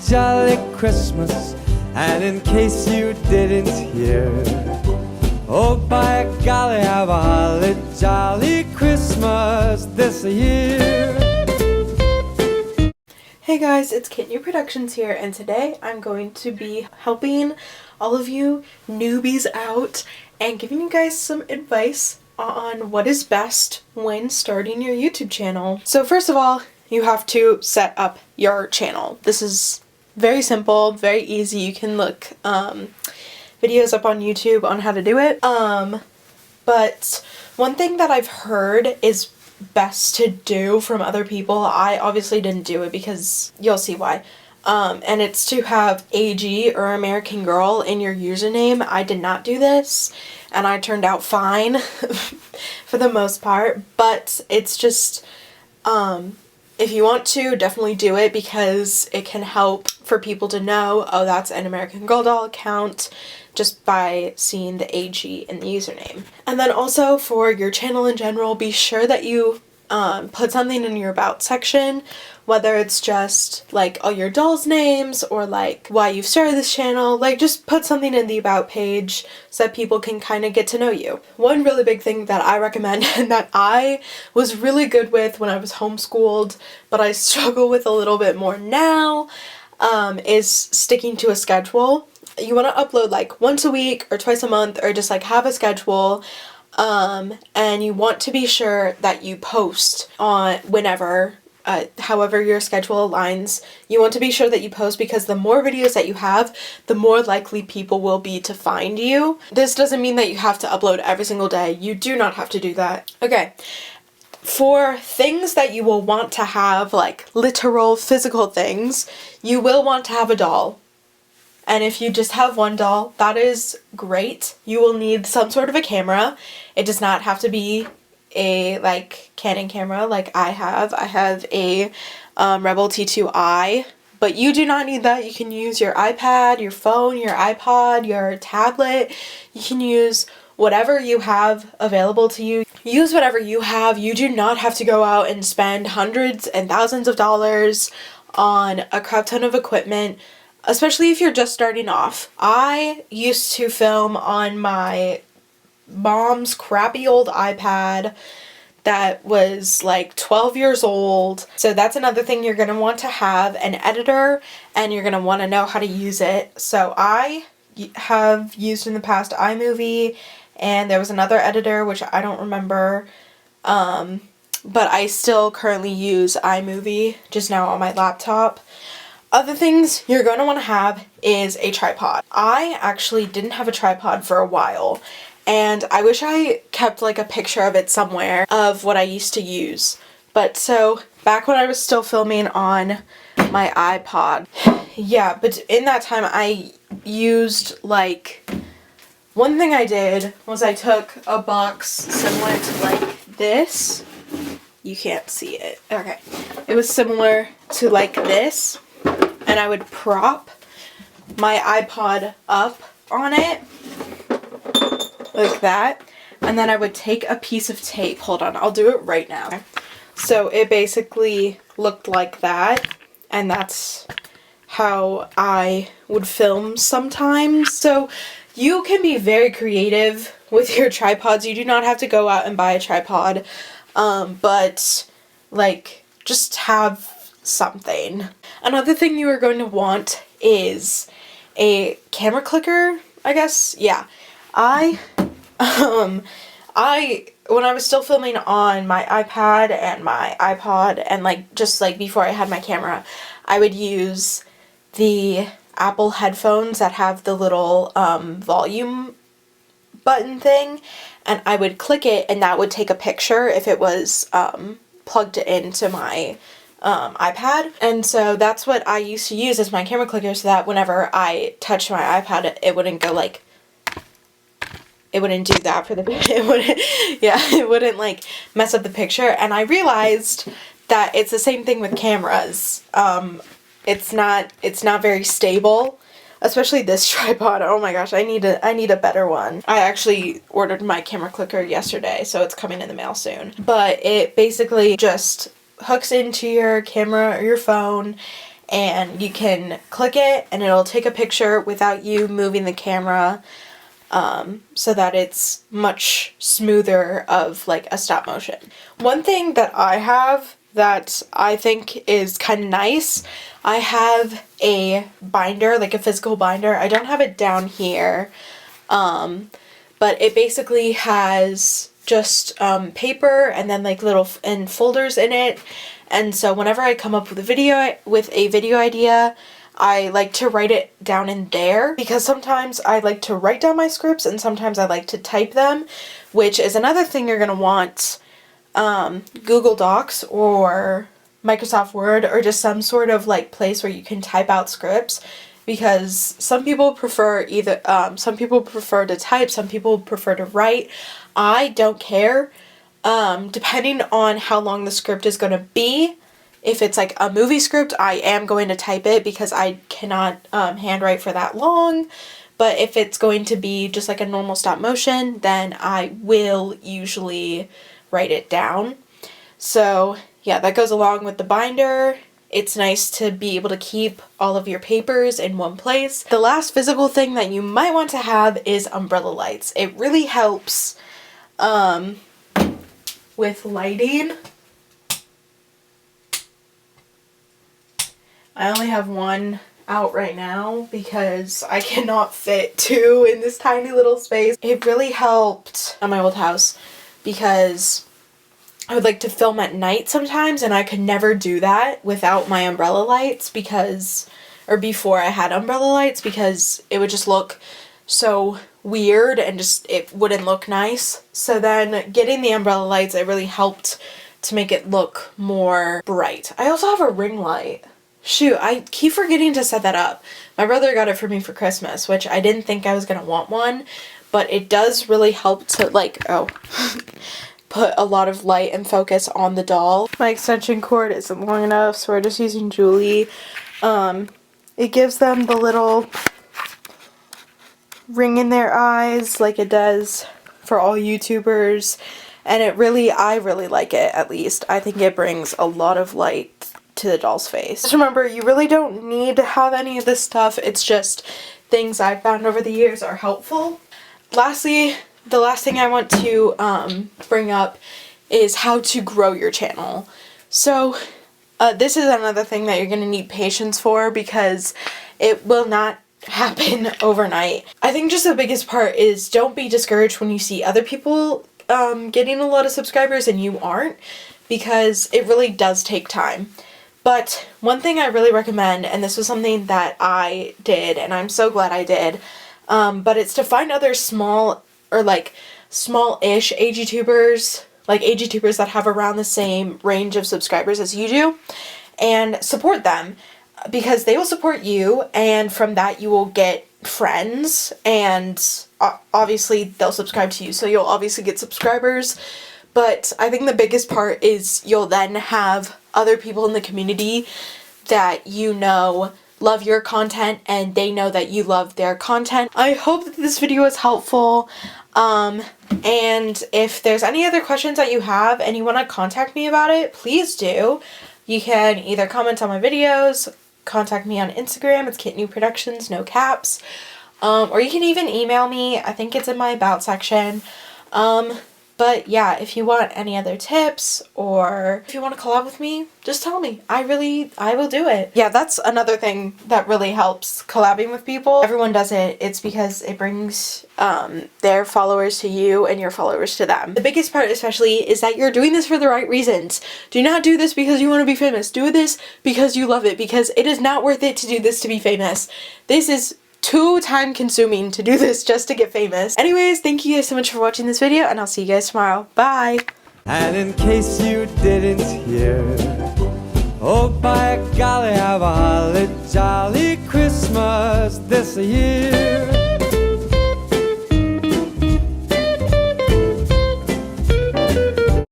jolly Christmas. And in case you didn't hear, oh by golly, have a holly jolly Christmas this year. Hey guys, it's KitAndEvaProductions here, and today I'm going to be helping all of you newbies out and giving you guys some advice on what is best when starting your YouTube channel. So first of all, you have to set up your channel. This is very simple, very easy. You can look videos up on YouTube on how to do it. But one thing that I've heard is best to do from other people, I obviously didn't do it because you'll see why. And it's to have AG or American Girl in your username. I did not do this and I turned out fine for the most part, but it's just if you want to, definitely do it because it can help for people to know, oh, that's an American Girl doll account, just by seeing the AG in the username. And then also for your channel in general, be sure that you put something in your about section, whether it's just like all your dolls' names or like why you've started this channel. Like just put something in the about page so that people can kind of get to know you. One really big thing that I recommend and that I was really good with when I was homeschooled, but I struggle with a little bit more now, is sticking to a schedule. You want to upload like once a week or twice a month, or just like have a schedule. And you want to be sure that you post on whenever, however your schedule aligns. You want to be sure that you post because the more videos that you have, the more likely people will be to find you. This doesn't mean that you have to upload every single day. You do not have to do that. Okay. For things that you will want to have, like literal physical things, you will want to have a doll. And if you just have one doll, that is great. You will need some sort of a camera. It does not have to be a like Canon camera like I have. I have a Rebel T2i, but you do not need that. You can use your iPad, your phone, your iPod, your tablet. You can use whatever you have available to you. Use whatever you have. You do not have to go out and spend hundreds and thousands of dollars on a crap ton of equipment, especially if you're just starting off. I used to film on my mom's crappy old iPad that was like 12 years old. So that's another thing you're going to want to have, an editor, and you're going to want to know how to use it. So I have used in the past iMovie, and there was another editor which I don't remember, but I still currently use iMovie just now on my laptop. Other things you're going to want to have is a tripod. I actually didn't have a tripod for a while, and I wish I kept like a picture of it somewhere of what I used to use. But so back when I was still filming on my iPod, yeah, but in that time I used like, one thing I did was I took a box similar to like this. You can't see it. Okay. It was similar to like this. And I would prop my iPod up on it like that, and then I would take a piece of tape. Hold on, I'll do it right now. So it basically looked like that, and that's how I would film sometimes. So you can be very creative with your tripods. You do not have to go out and buy a tripod, but like just have something. Another thing you are going to want is a camera clicker, I guess. Yeah. When I was still filming on my iPad and my iPod and like just like before I had my camera, I would use the Apple headphones that have the little volume button thing, and I would click it and that would take a picture if it was plugged into my iPad. And so that's what I used to use as my camera clicker, so that whenever I touched my iPad, it wouldn't go like, it wouldn't do that for the, it wouldn't like mess up the picture. And I realized that it's the same thing with cameras. It's not very stable, especially this tripod. Oh my gosh, I need a better one. I actually ordered my camera clicker yesterday, so it's coming in the mail soon. But it basically just hooks into your camera or your phone, and you can click it and it'll take a picture without you moving the camera, so that it's much smoother of like a stop motion. One thing that I have that I think is kind of nice, I have a binder, like a physical binder. I don't have it down here, but it basically has just paper and then like little folders in it. And so whenever I come up with a video idea, I like to write it down in there, because sometimes I like to write down my scripts and sometimes I like to type them, which is another thing you're gonna want. Google Docs or Microsoft Word, or just some sort of like place where you can type out scripts, because some people prefer some people prefer to type, some people prefer to write. I don't care. Depending on how long the script is going to be. If it's like a movie script, I am going to type it because I cannot handwrite for that long. But if it's going to be just like a normal stop motion, then I will usually write it down. So yeah, that goes along with the binder. It's nice to be able to keep all of your papers in one place. The last physical thing that you might want to have is umbrella lights. It really helps with lighting. I only have one out right now because I cannot fit two in this tiny little space. It really helped at my old house because I would like to film at night sometimes and I could never do that without my umbrella lights before I had umbrella lights, because it would just look so weird and just it wouldn't look nice. So then getting the umbrella lights, it really helped to make it look more bright. I also have a ring light. Shoot, I keep forgetting to set that up. My brother got it for me for Christmas, which I didn't think I was gonna want one, but it does really help to put a lot of light and focus on the doll. My extension cord isn't long enough, so we're just using Julie. It gives them the little ring in their eyes like it does for all YouTubers, and I really like it. At least I think it brings a lot of light to the doll's face. Just remember, you really don't need to have any of this stuff. It's just things I've found over the years are helpful. Lastly, the last thing I want to bring up is how to grow your channel. So this is another thing that you're going to need patience for, because it will not happen overnight. I think just the biggest part is don't be discouraged when you see other people getting a lot of subscribers and you aren't, because it really does take time. But one thing I really recommend, and this was something that I did and I'm so glad I did, but it's to find other small or like small-ish AgTubers, like AgTubers that have around the same range of subscribers as you do, and support them, because they will support you, and from that you will get friends, and obviously they'll subscribe to you, so you'll obviously get subscribers. But I think the biggest part is you'll then have other people in the community that you know love your content and they know that you love their content. I hope that this video was helpful. And if there's any other questions that you have and you want to contact me about it, please do. You can either comment on my videos, contact me on Instagram, it's KitAndEvaProductions, no caps. Or you can even email me. I think it's in my about section. But yeah, if you want any other tips or if you want to collab with me, just tell me. I will do it. Yeah, that's another thing that really helps collabing with people. Everyone does it. It's because it brings their followers to you and your followers to them. The biggest part especially is that you're doing this for the right reasons. Do not do this because you want to be famous. Do this because you love it, because it is not worth it to do this to be famous. This is too time consuming to do this just to get famous. Anyways, thank you guys so much for watching this video, and I'll see you guys tomorrow. Bye! And in case you didn't hear, oh by golly, have a holly jolly Christmas this year.